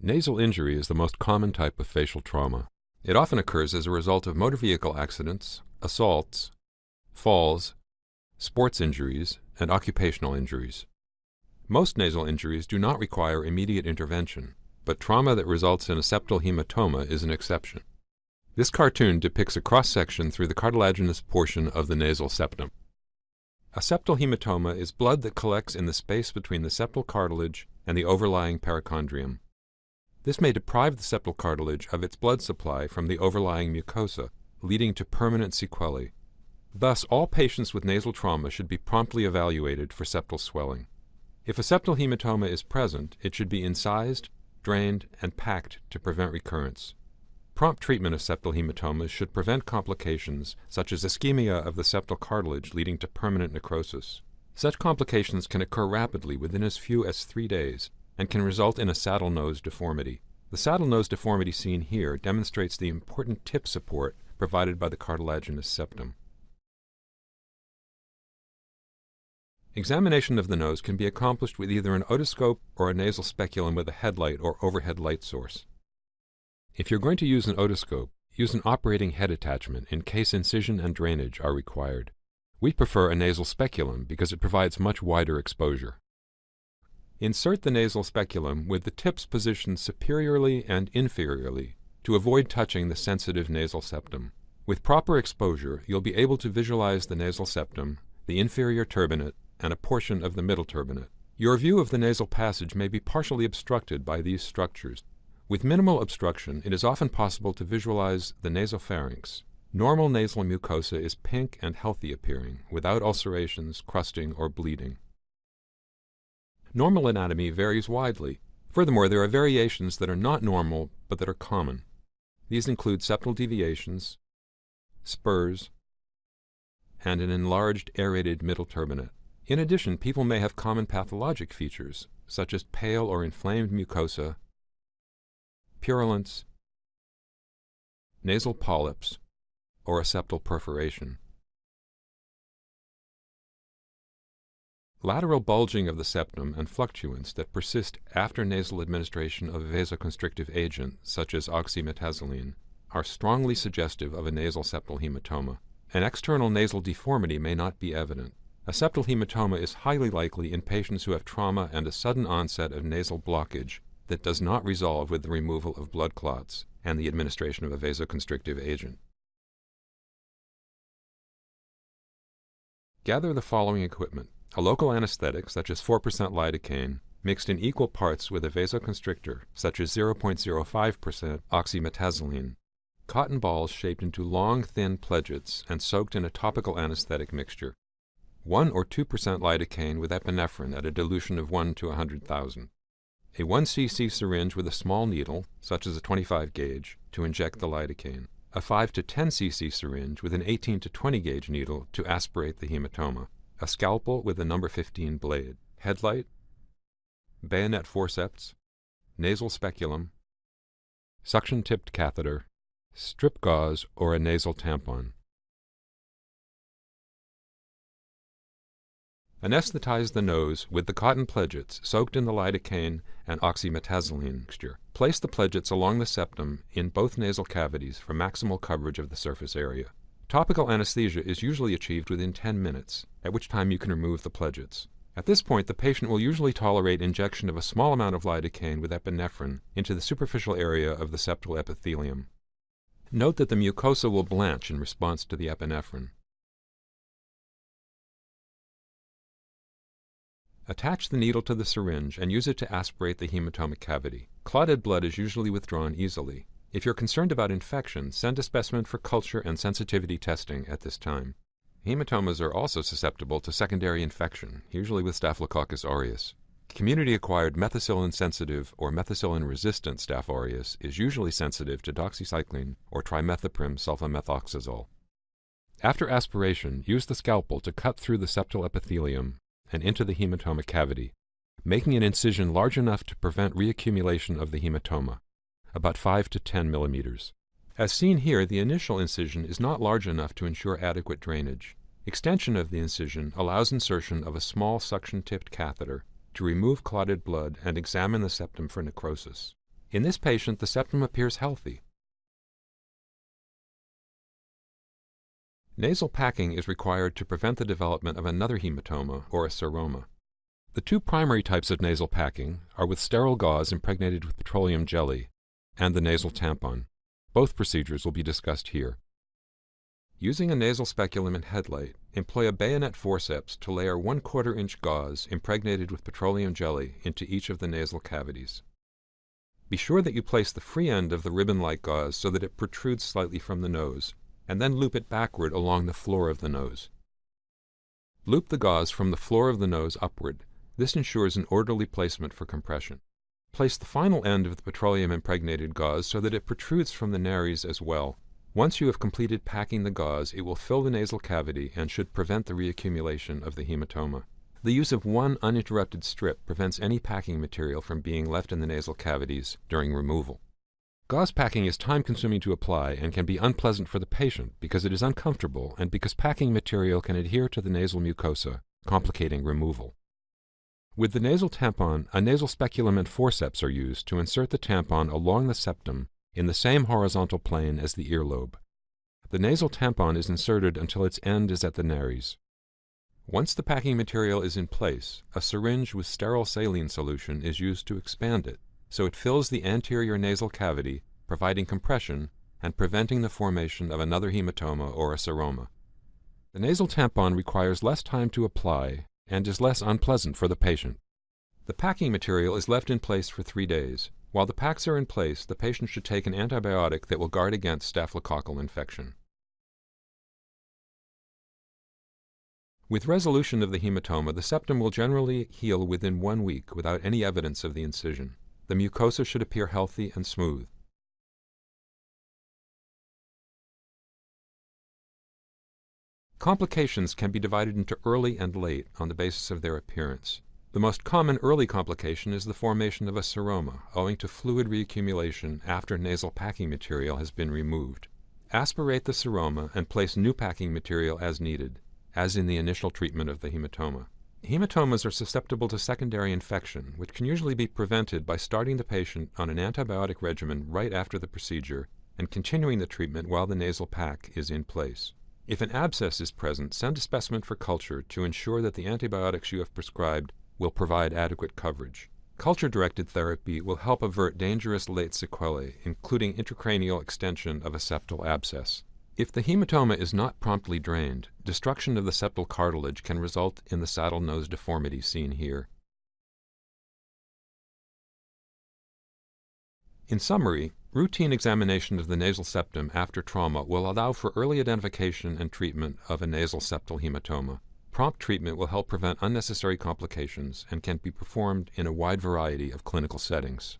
Nasal injury is the most common type of facial trauma. It often occurs as a result of motor vehicle accidents, assaults, falls, sports injuries, and occupational injuries. Most nasal injuries do not require immediate intervention, but trauma that results in a septal hematoma is an exception. This cartoon depicts a cross-section through the cartilaginous portion of the nasal septum. A septal hematoma is blood that collects in the space between the septal cartilage and the overlying perichondrium. This may deprive the septal cartilage of its blood supply from the overlying mucosa, leading to permanent sequelae. Thus, all patients with nasal trauma should be promptly evaluated for septal swelling. If a septal hematoma is present, it should be incised, drained, and packed to prevent recurrence. Prompt treatment of septal hematomas should prevent complications such as ischemia of the septal cartilage leading to permanent necrosis. Such complications can occur rapidly within as few as 3 days and can result in a saddle nose deformity. The saddle nose deformity seen here demonstrates the important tip support provided by the cartilaginous septum. Examination of the nose can be accomplished with either an otoscope or a nasal speculum with a headlight or overhead light source. If you're going to use an otoscope, use an operating head attachment in case incision and drainage are required. We prefer a nasal speculum because it provides much wider exposure. Insert the nasal speculum with the tips positioned superiorly and inferiorly to avoid touching the sensitive nasal septum. With proper exposure, you'll be able to visualize the nasal septum, the inferior turbinate, and a portion of the middle turbinate. Your view of the nasal passage may be partially obstructed by these structures. With minimal obstruction, it is often possible to visualize the nasopharynx. Normal nasal mucosa is pink and healthy appearing, without ulcerations, crusting, or bleeding. Normal anatomy varies widely. Furthermore, there are variations that are not normal but that are common. These include septal deviations, spurs, and an enlarged aerated middle turbinate. In addition, people may have common pathologic features, such as pale or inflamed mucosa, purulence, nasal polyps, or a septal perforation. Lateral bulging of the septum and fluctuants that persist after nasal administration of a vasoconstrictive agent, such as oxymetazoline, are strongly suggestive of a nasal septal hematoma. An external nasal deformity may not be evident. A septal hematoma is highly likely in patients who have trauma and a sudden onset of nasal blockage that does not resolve with the removal of blood clots and the administration of a vasoconstrictive agent. Gather the following equipment: a local anesthetic, such as 4% lidocaine, mixed in equal parts with a vasoconstrictor, such as 0.05% oxymetazoline, cotton balls shaped into long, thin pledgets and soaked in a topical anesthetic mixture, 1 or 2% lidocaine with epinephrine at a dilution of 1 to 100,000, a 1 cc syringe with a small needle, such as a 25 gauge, to inject the lidocaine, a 5 to 10 cc syringe with an 18 to 20 gauge needle to aspirate the hematoma, a scalpel with a number 15 blade, headlight, bayonet forceps, nasal speculum, suction-tipped catheter, strip gauze or a nasal tampon. Anesthetize the nose with the cotton pledgets soaked in the lidocaine and oxymetazoline mixture. Place the pledgets along the septum in both nasal cavities for maximal coverage of the surface area. Topical anesthesia is usually achieved within 10 minutes, at which time you can remove the pledgets. At this point, the patient will usually tolerate injection of a small amount of lidocaine with epinephrine into the superficial area of the septal epithelium. Note that the mucosa will blanch in response to the epinephrine. Attach the needle to the syringe and use it to aspirate the hematoma cavity. Clotted blood is usually withdrawn easily. If you're concerned about infection, send a specimen for culture and sensitivity testing at this time. Hematomas are also susceptible to secondary infection, usually with Staphylococcus aureus. Community-acquired methicillin-sensitive or methicillin-resistant Staph aureus is usually sensitive to doxycycline or trimethoprim sulfamethoxazole. After aspiration, use the scalpel to cut through the septal epithelium and into the hematoma cavity, making an incision large enough to prevent reaccumulation of the hematoma, about 5 to 10 millimeters. As seen here, the initial incision is not large enough to ensure adequate drainage. Extension of the incision allows insertion of a small suction-tipped catheter to remove clotted blood and examine the septum for necrosis. In this patient, the septum appears healthy. Nasal packing is required to prevent the development of another hematoma or a seroma. The two primary types of nasal packing are with sterile gauze impregnated with petroleum jelly and the nasal tampon. Both procedures will be discussed here. Using a nasal speculum and headlight, employ a bayonet forceps to layer 1/4 inch gauze impregnated with petroleum jelly into each of the nasal cavities. Be sure that you place the free end of the ribbon-like gauze so that it protrudes slightly from the nose, and then loop it backward along the floor of the nose. Loop the gauze from the floor of the nose upward. This ensures an orderly placement for compression. Place the final end of the petroleum-impregnated gauze so that it protrudes from the nares as well. Once you have completed packing the gauze, it will fill the nasal cavity and should prevent the reaccumulation of the hematoma. The use of one uninterrupted strip prevents any packing material from being left in the nasal cavities during removal. Gauze packing is time-consuming to apply and can be unpleasant for the patient because it is uncomfortable and because packing material can adhere to the nasal mucosa, complicating removal. With the nasal tampon, a nasal speculum and forceps are used to insert the tampon along the septum in the same horizontal plane as the earlobe. The nasal tampon is inserted until its end is at the nares. Once the packing material is in place, a syringe with sterile saline solution is used to expand it, so it fills the anterior nasal cavity, providing compression and preventing the formation of another hematoma or a seroma. The nasal tampon requires less time to apply and is less unpleasant for the patient. The packing material is left in place for 3 days. While the packs are in place, the patient should take an antibiotic that will guard against staphylococcal infection. With resolution of the hematoma, the septum will generally heal within 1 week without any evidence of the incision. The mucosa should appear healthy and smooth. Complications can be divided into early and late on the basis of their appearance. The most common early complication is the formation of a seroma, owing to fluid reaccumulation after nasal packing material has been removed. Aspirate the seroma and place new packing material as needed, as in the initial treatment of the hematoma. Hematomas are susceptible to secondary infection, which can usually be prevented by starting the patient on an antibiotic regimen right after the procedure and continuing the treatment while the nasal pack is in place. If an abscess is present, send a specimen for culture to ensure that the antibiotics you have prescribed will provide adequate coverage. Culture-directed therapy will help avert dangerous late sequelae, including intracranial extension of a septal abscess. If the hematoma is not promptly drained, destruction of the septal cartilage can result in the saddle nose deformity seen here. In summary, routine examination of the nasal septum after trauma will allow for early identification and treatment of a nasal septal hematoma. Prompt treatment will help prevent unnecessary complications and can be performed in a wide variety of clinical settings.